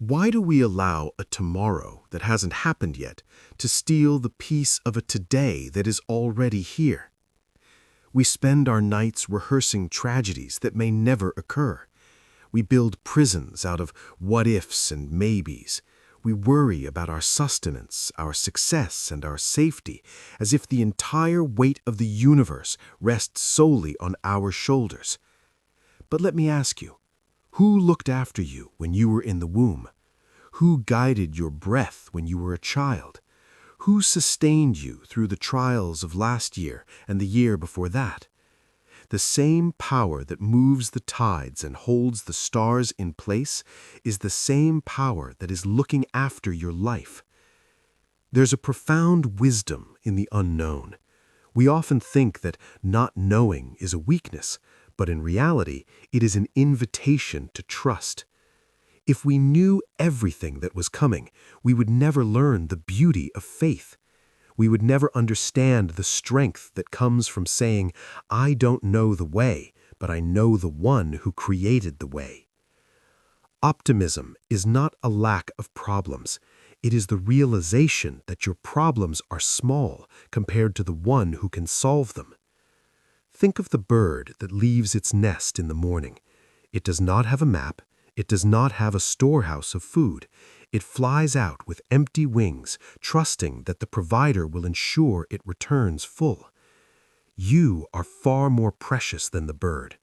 Why do we allow a tomorrow that hasn't happened yet to steal the peace of a today that is already here? We spend our nights rehearsing tragedies that may never occur. We build prisons out of what-ifs and maybes. We worry about our sustenance, our success, and our safety, as if the entire weight of the universe rests solely on our shoulders. But let me ask you, who looked after you when you were in the womb? Who guided your breath when you were a child? Who sustained you through the trials of last year and the year before that? The same power that moves the tides and holds the stars in place is the same power that is looking after your life. There's a profound wisdom in the unknown. We often think that not knowing is a weakness, but in reality, it is an invitation to trust. If we knew everything that was coming, we would never learn the beauty of faith. We would never understand the strength that comes from saying, "I don't know the way, but I know the one who created the way." Optimism is not a lack of problems. It is the realization that your problems are small compared to the one who can solve them. Think of the bird that leaves its nest in the morning. It does not have a map. It does not have a storehouse of food. It flies out with empty wings, trusting that the provider will ensure it returns full. You are far more precious than the bird.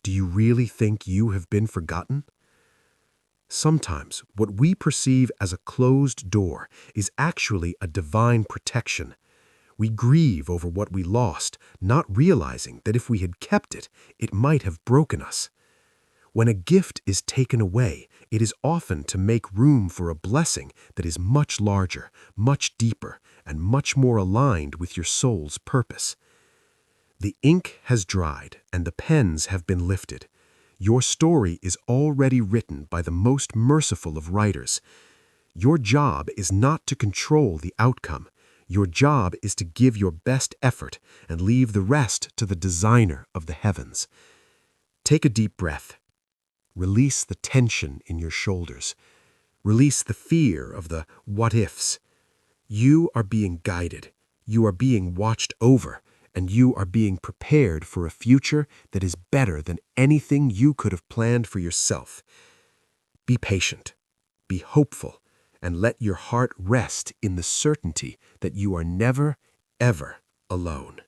Do you really think you have been forgotten? Sometimes what we perceive as a closed door is actually a divine protection. We grieve over what we lost, not realizing that if we had kept it, it might have broken us. When a gift is taken away, it is often to make room for a blessing that is much larger, much deeper, and much more aligned with your soul's purpose. The ink has dried and the pens have been lifted. Your story is already written by the most merciful of writers. Your job is not to control the outcome. Your job is to give your best effort and leave the rest to the designer of the heavens. Take a deep breath. Release the tension in your shoulders. Release the fear of the what-ifs. You are being guided. You are being watched over. And you are being prepared for a future that is better than anything you could have planned for yourself. Be patient. Be hopeful. And let your heart rest in the certainty that you are never, ever alone.